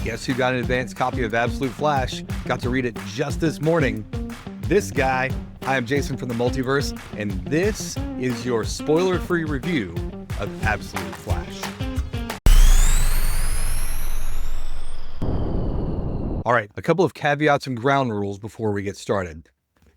Guess who got an advanced copy of Absolute Flash? Got to read it just this morning. This guy. I am Jason from the Multiverse, and this is your spoiler-free review of Absolute Flash. All right, a couple of caveats and ground rules before we get started.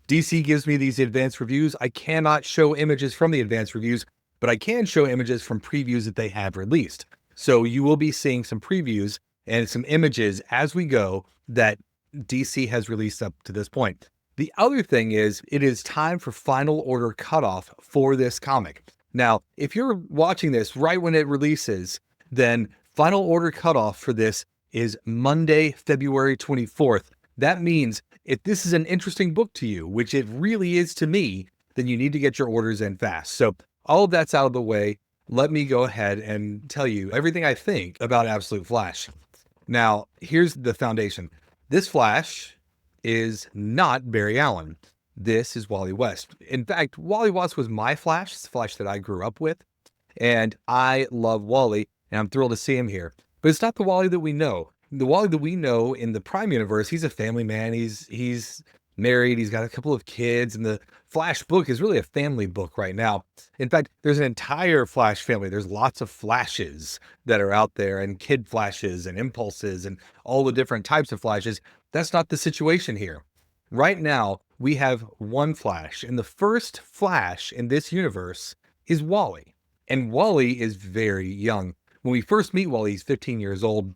DC gives me these advanced reviews. I cannot show images from the advanced reviews, but I can show images from previews that they have released. So you will be seeing some previews and some images as we go that DC has released up to this point. The other thing is, it is time for Final Order Cutoff for this comic. Now, if you're watching this right when it releases, then Final Order Cutoff for this is Monday, February 24th. That means if this is an interesting book to you, which it really is to me, then you need to get your orders in fast. So all of that's out of the way. Let me go ahead and tell you everything I think about Absolute Flash. Now, here's the foundation. This Flash is not Barry Allen. This is Wally West. In fact, Wally West was my Flash. It's the Flash that I grew up with. And I love Wally, and I'm thrilled to see him here. But it's not the Wally that we know. The Wally that we know in the Prime universe, he's a family man. He's married. He's got a couple of kids. And the Flash book is really a family book right now. In fact, there's an entire Flash family. There's lots of Flashes that are out there, and Kid Flashes and Impulses and all the different types of Flashes. That's not the situation here. Right now, we have one Flash, and the first Flash in this universe is Wally. And Wally is very young. When we first meet Wally, he's 15 years old.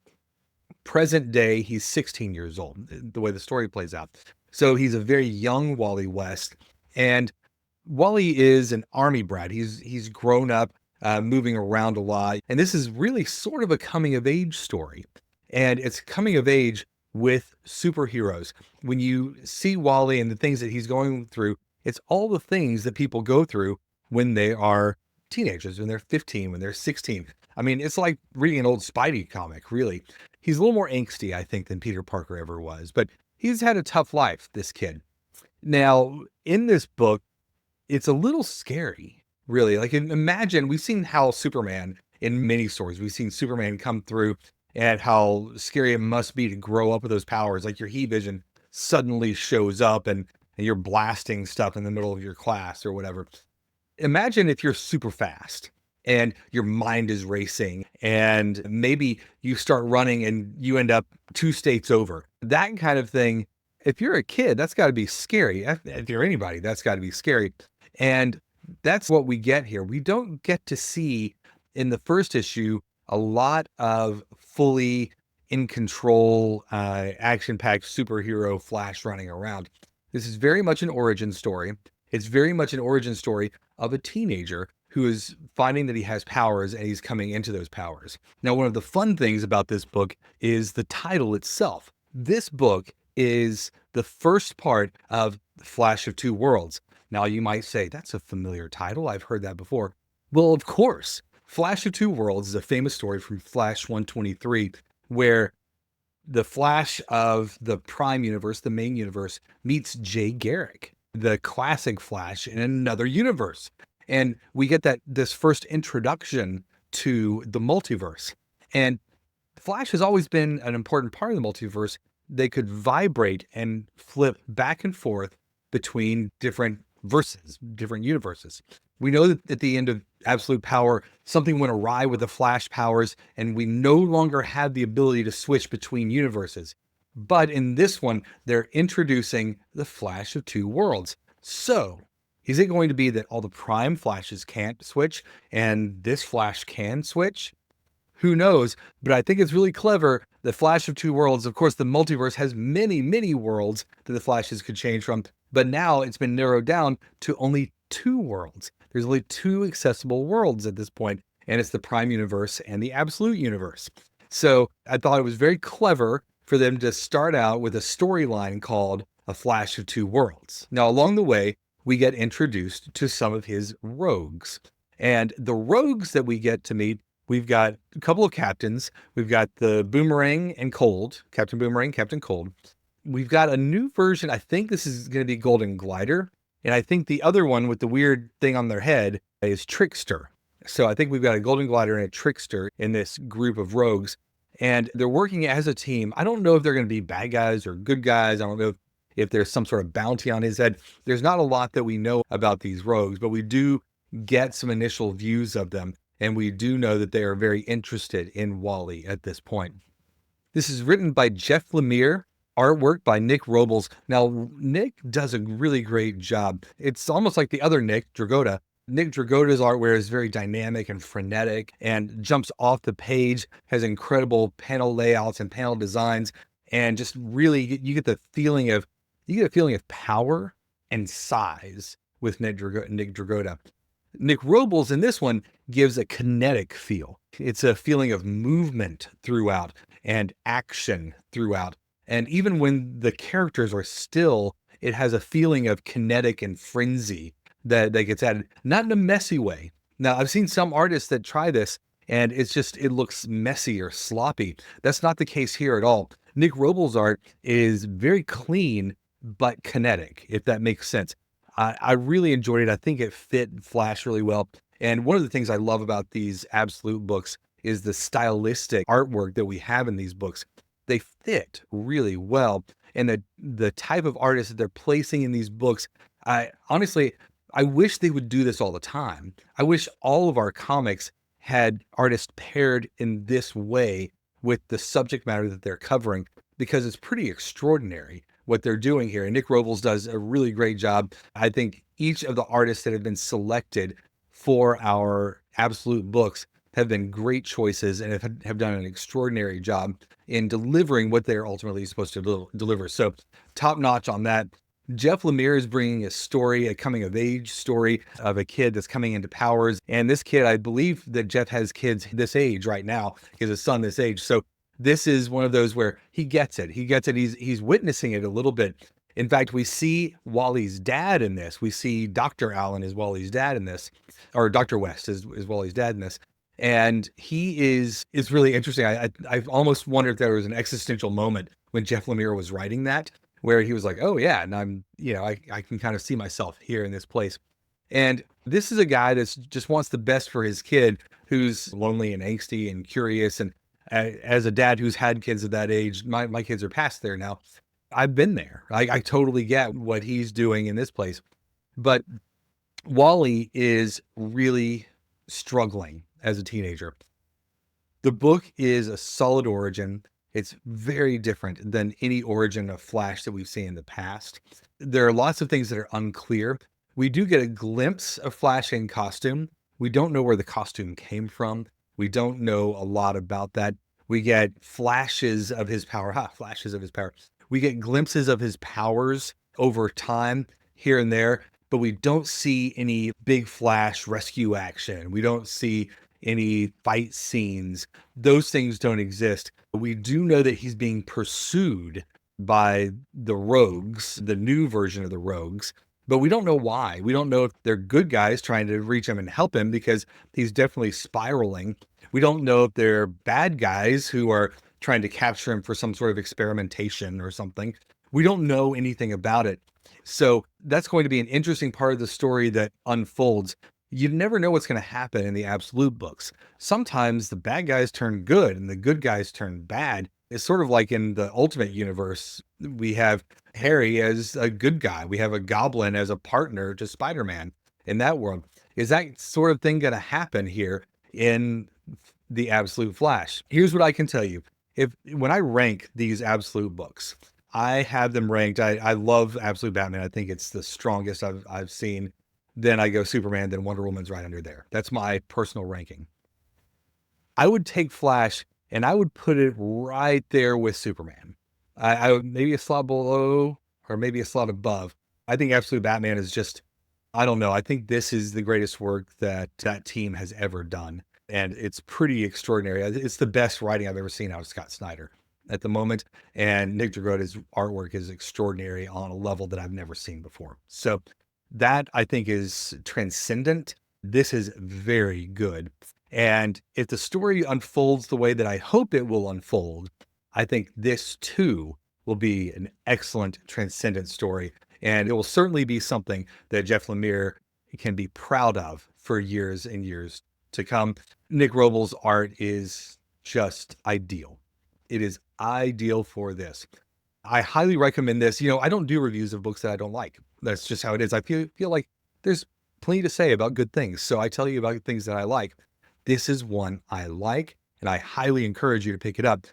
Present day, he's 16 years old, the way the story plays out. So he's a very young Wally West. And Wally is an army brat. He's grown up, moving around a lot. And this is really sort of a coming of age story. And it's coming of age with superheroes. When you see Wally and the things that he's going through, it's all the things that people go through when they are teenagers, when they're 15, when they're 16. I mean, it's like reading an old Spidey comic, really. He's a little more angsty, I think, than Peter Parker ever was, but he's had a tough life, this kid. Now, in this book, it's a little scary, really. Like, imagine, we've seen how Superman, in many stories, we've seen Superman come through and how scary it must be to grow up with those powers. Like your heat vision suddenly shows up and you're blasting stuff in the middle of your class or whatever. Imagine if you're super fast and your mind is racing and maybe you start running and you end up 2 states over. That kind of thing. If you're a kid, that's got to be scary. If you're anybody, that's got to be scary. And that's what we get here. We don't get to see in the first issue a lot of fully in control, action-packed superhero Flash running around. This is very much an origin story. It's very much an origin story of a teenager who is finding that he has powers and he's coming into those powers. Now, one of the fun things about this book is the title itself. This book is the first part of Flash of Two Worlds. Now, you might say, that's a familiar title. I've heard that before. Well, of course. Flash of Two Worlds is a famous story from Flash 123, where the Flash of the Prime universe, the main universe, meets Jay Garrick, the classic Flash in another universe. And we get this first introduction to the multiverse. And Flash has always been an important part of the multiverse. They could vibrate and flip back and forth between different verses, different universes. We know that at the end of Absolute Power, something went awry with the Flash powers, and we no longer have the ability to switch between universes. But in this one, they're introducing the Flash of Two Worlds. So, is it going to be that all the Prime Flashes can't switch, and this Flash can switch? Who knows? But I think it's really clever. The Flash of Two Worlds, of course, the multiverse has many, many worlds that the Flashes could change from. But now it's been narrowed down to only 2 worlds. There's only 2 accessible worlds at this point, and it's the Prime universe and the Absolute universe. So I thought it was very clever for them to start out with a storyline called A Flash of Two Worlds. Now, along the way, we get introduced to some of his rogues. And the rogues that we get to meet, we've got a couple of captains. We've got the Boomerang and Cold, Captain Boomerang, Captain Cold. We've got a new version. I think this is going to be Golden Glider. And I think the other one with the weird thing on their head is Trickster. So I think we've got a Golden Glider and a Trickster in this group of rogues. and they're working as a team. I don't know if they're going to be bad guys or good guys. I don't know if there's some sort of bounty on his head. There's not a lot that we know about these rogues, but we do get some initial views of them. And we do know that they are very interested in Wally at this point. This is written by Jeff Lemire, artwork by Nick Robles. Now, Nick does a really great job. It's almost like the other Nick, Dragotta. Nick Dragotta's artwork is very dynamic and frenetic and jumps off the page, has incredible panel layouts and panel designs, and just really you get a feeling of power and size with Nick Dragotta. Nick Robles in this one gives a kinetic feel. It's a feeling of movement throughout and action throughout. And even when the characters are still, it has a feeling of kinetic and frenzy that gets added, not in a messy way. Now, I've seen some artists that try this and it looks messy or sloppy. That's not the case here at all. Nick Robles' art is very clean, but kinetic, if that makes sense. I really enjoyed it. I think it fit Flash really well. And one of the things I love about these Absolute books is the stylistic artwork that we have in these books. They fit really well. And the type of artists that they're placing in these books, I wish they would do this all the time. I wish all of our comics had artists paired in this way with the subject matter that they're covering, because it's pretty extraordinary what they're doing here. And Nick Robles does a really great job. I think each of the artists that have been selected for our Absolute books have been great choices and have done an extraordinary job in delivering what they're ultimately supposed to deliver. So top notch on that. Jeff Lemire is bringing a story, a coming of age story of a kid that's coming into powers. And this kid, I believe that Jeff has kids this age right now, he has a son this age. So this is one of those where he gets it. He's witnessing it a little bit. In fact, we see Wally's dad in this. We see Dr. Allen is Wally's dad in this, or Dr. West is Wally's dad in this. And it's really interesting. I almost wondered if there was an existential moment when Jeff Lemire was writing that, where he was like, oh yeah, and I can kind of see myself here in this place. And this is a guy that just wants the best for his kid, who's lonely and angsty and curious. And as a dad who's had kids at that age, my kids are past there now. I've been there. I totally get what he's doing in this place. But Wally is really struggling as a teenager. The book is a solid origin. It's very different than any origin of Flash that we've seen in the past. There are lots of things that are unclear. We do get a glimpse of Flash in costume. We don't know where the costume came from. We don't know a lot about that. We get flashes of his power. Flashes of his power. We get glimpses of his powers over time here and there, but we don't see any big Flash rescue action. We don't see any fight scenes. Those things don't exist. We do know that he's being pursued by the Rogues, the new version of the Rogues, but we don't know why. We don't know if they're good guys trying to reach him and help him, because he's definitely spiraling. We don't know if they're bad guys who are trying to capture him for some sort of experimentation or something. We don't know anything about it. So that's going to be an interesting part of the story that unfolds. You never know what's going to happen in the Absolute books. Sometimes the bad guys turn good and the good guys turn bad. It's sort of like in the Ultimate Universe, we have Harry as a good guy. We have a Goblin as a partner to Spider-Man in that world. Is that sort of thing going to happen here in the Absolute Flash? Here's what I can tell you. When I rank these Absolute books, I have them ranked. I love Absolute Batman. I think it's the strongest I've seen. Then I go Superman, then Wonder Woman's right under there. That's my personal ranking. I would take Flash and I would put it right there with Superman. I would maybe a slot below or maybe a slot above. I think Absolute Batman is just, I don't know. I think this is the greatest work that team has ever done. And it's pretty extraordinary. It's the best writing I've ever seen out of Scott Snyder at the moment. And Nick Dragotta's artwork is extraordinary on a level that I've never seen before. So that, I think, is transcendent. This is very good. And if the story unfolds the way that I hope it will unfold, I think this too will be an excellent transcendent story. And it will certainly be something that Jeff Lemire can be proud of for years and years to come. Nick Robles' art is just ideal. It is ideal for this. I highly recommend this. You know, I don't do reviews of books that I don't like. That's just how it is. I feel like there's plenty to say about good things. So I tell you about things that I like. This is one I like, and I highly encourage you to pick it up.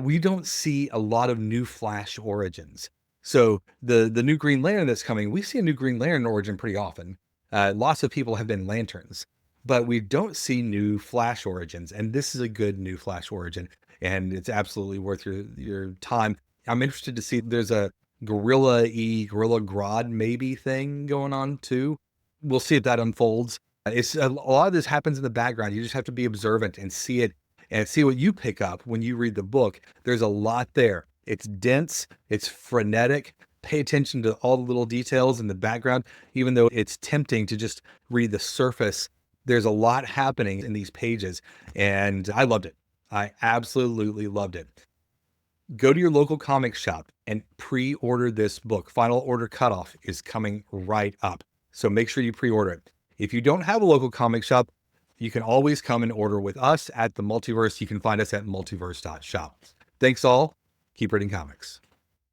We don't see a lot of new Flash origins. So the new Green Lantern that's coming, we see a new Green Lantern origin pretty often. Lots of people have been Lanterns, but we don't see new Flash origins. And this is a good new Flash origin, and it's absolutely worth your time. I'm interested to see there's a Gorilla Grodd maybe thing going on too. We'll see if that unfolds. It's a lot of this happens in the background. You just have to be observant and see it and see what you pick up when you read the book. There's a lot there. It's dense, it's frenetic. Pay attention to all the little details in the background, even though it's tempting to just read the surface. There's a lot happening in these pages, and I loved it. I absolutely loved it. Go to your local comic shop and pre-order this book. Final Order Cutoff is coming right up, so make sure you pre-order it. If you don't have a local comic shop, you can always come and order with us at the Multiverse. You can find us at multiverse.shop. Thanks all. Keep reading comics.